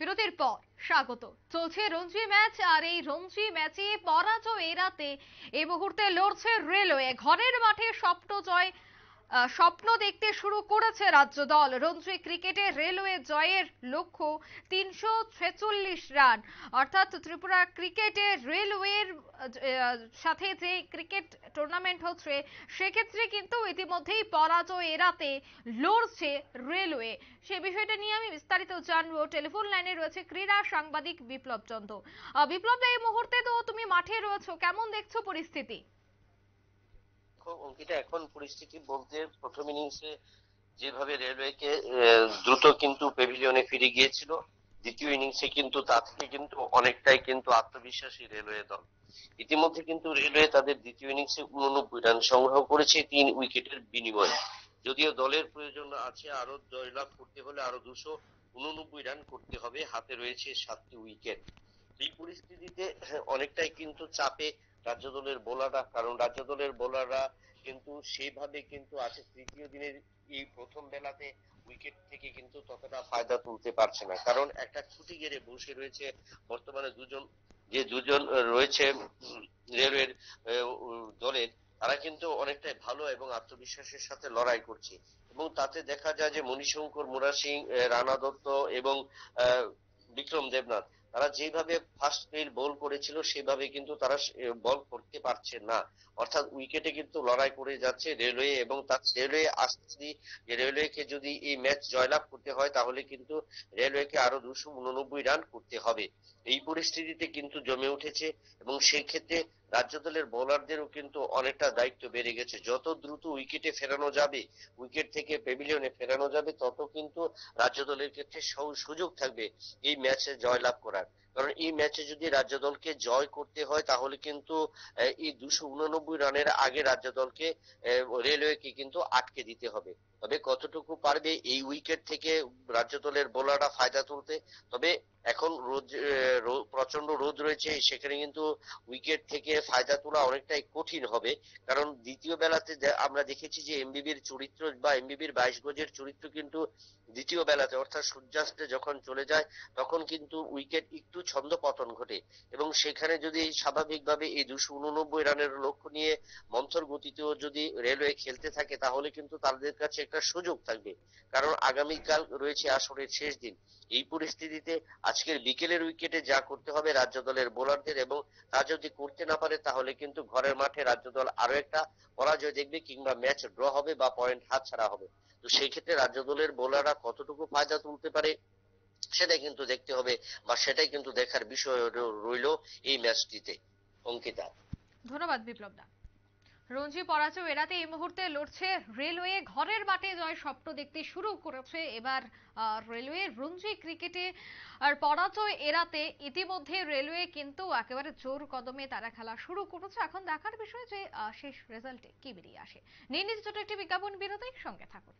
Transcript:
বিরতির পর স্বাগত। চলছে রঞ্জি ম্যাচ, আর এই রঞ্জি ম্যাচে পরাজয় এড়াতে এই মুহূর্তে লড়ছে রেলওয়ে। ঘরের মাঠে স্বপ্ন দেখতে শুরু করেছে রাজ্য দল। রঞ্জি ক্রিকেটে রেলওয়ে জয়ের লক্ষ্য ৩৪৬ রান, অর্থাৎ ত্রিপুরা ক্রিকেটে রেলওয়ের সাথে যে ক্রিকেট টুর্নামেন্ট হচ্ছে সেক্ষেত্রে কিন্তু ইতিমধ্যেই পরাজয় এড়াতে লড়ছে রেলওয়ে। সে বিষয়টা নিয়ে আমি বিস্তারিত জানবো। টেলিফোন লাইনে রয়েছে ক্রীড়া সাংবাদিক বিপ্লব চন্দ্র। বিপ্লব, এই মুহূর্তে তো তুমি মাঠে রয়েছো, কেমন দেখছো পরিস্থিতি? অঙ্কিতা, এখন পরিস্থিতি বলতে প্রথম ইনিংসে যেভাবে রেলওয়েকে দ্রুত কিন্তু প্যাভিলিয়নে ফিরে গিয়েছিল, দ্বিতীয় ইনিংসে কিন্তু তা থেকে কিন্তু অনেকটাই কিন্তু আত্মবিশ্বাসী রেলওয়ে দল। ইতিমধ্যে কিন্তু রেলওয়ে তাদের দ্বিতীয় ইনিংসে 89 রান সংগ্রহ করেছে 3 উইকেটের বিনিময়ে। যদিও দলের প্রয়োজন আছে আরো জয়লাভ করতে হলে আরো 289 রান করতে হবে, হাতে রয়েছে 7টি উইকেট। এই পরিস্থিতিতে অনেকটাই কিন্তু চাপে রাজ্য দলের বোলাররা, কারণ রাজ্য দলের বোলাররা কিন্তু সেইভাবে কিন্তু আছে তৃতীয় দিনের এই প্রথম বেলাতে উইকেট থেকে কিন্তু ততটা ফায়দা তুলতে পারছে না, কারণ একটা ছুটি গেড়ে বসে রয়েছে বর্তমানে দুজন রয়েছে রেলওয়ের দলের। তারা কিন্তু অনেকটাই ভালো এবং আত্মবিশ্বাসের সাথে লড়াই করছে, এবং তাতে দেখা যায় যে মণিশঙ্কর, মুরা সিং, রানা দত্ত এবং বিক্রম দেবনাথ, তারা যেভাবে ফার্স্ট স্পেল বল করেছিল সেভাবে কিন্তু তারা বল করতে পারছে না। অর্থাৎ উইকেটে কিন্তু লড়াই করে যাচ্ছে রেলওয়ে, এবং তার রেলওয়ে আসছে যে রেলওয়েকে যদি এই ম্যাচ জয়লাভ করতে হয় তাহলে কিন্তু রেলওয়েকে আরো 289 রান করতে হবে। এই পরিস্থিতিতে কিন্তু জমে উঠেছে, এবং সেই ক্ষেত্রে রাজ্য দলের বোলারদেরও কিন্তু অনেকটা দায়িত্ব বেড়ে গেছে। যত দ্রুত উইকেটে ফেরানো যাবে, উইকেট থেকে প্যাভিলিয়নে ফেরানো যাবে, তত কিন্তু রাজ্য দলের ক্ষেত্রে সুযোগ থাকবে এই ম্যাচে জয়লাভ করার। কারণ এই ম্যাচে যদি রাজ্য দলকে জয় করতে হয় তাহলে কিন্তু এই 289 রানের আগে রাজ্য দলকে রেলওয়েকে কিন্তু আটকে দিতে হবে। তবে কতটুকু পারবে এই উইকেট থেকে রাজ্য দলের বোলাররা ফায়দা তুলতে? তবে এখন প্রচন্ড রোদ রয়েছে, সেখানে কিন্তু উইকেট থেকে ফায়দা তোলা অনেকটাই কঠিন হবে। কারণ দ্বিতীয় বেলাতে আমরা দেখেছি যে এমবিবির চরিত্র বা এমবিবির 22 গজের চরিত্র কিন্তু দ্বিতীয় বেলাতে অর্থাৎ সূর্যাস্তে যখন চলে যায় তখন কিন্তু উইকেট একটু ছন্দ পতন ঘটে, এবং সেখানে যদি স্বাভাবিকভাবে এই 289 রানের লক্ষ্য নিয়ে মন্থর গতিতেও যদি রেলওয়ে খেলতে থাকে তাহলে কিন্তু তাদের কাছে একটা সুযোগ থাকবে। কারণ আগামীকাল রয়েছে আসরের শেষ দিন। এই পরিস্থিতিতে আজকের বিকেলের উইকেটে যা করতে হবে রাজ্য দলের বোলারদের, এবং তা যদি করতে না পারে তাহলে কিন্তু ঘরের মাঠে রাজ্য দল আরো একটা পরাজয় দেখবে, কিংবা ম্যাচ ড্র হবে বা পয়েন্ট হাতছাড়া হবে। তো সেই ক্ষেত্রে রাজ্য দলের বোলাররা কতটুকু ফায়দা তুলতে পারে সেটাই কিন্তু দেখতে হবে, বা সেটাই কিন্তু দেখার বিষয় রইল এই ম্যাচটিতে। অঙ্কিতা, ধন্যবাদ বিপ্লব দা। রঞ্জি পরাজয় এড়াতে এই মুহূর্তে লড়ছে রেলওয়ে। ঘরের মাঠে জয় স্বপ্ন দেখতে শুরু করেছে এবার রেলওয়ে রঞ্জি ক্রিকেটে। আর পরাজয় এড়াতে ইতিমধ্যে রেলওয়ে কিন্তু একেবারে জোর কদমে তারা খেলা শুরু করেছে। এখন দেখার বিষয় যে শেষ রেজাল্টে কি বেরিয়ে আসে। নিয়ে নিচ্ছে ছোট একটি বিজ্ঞাপন বিরতি, সঙ্গে থাকুন।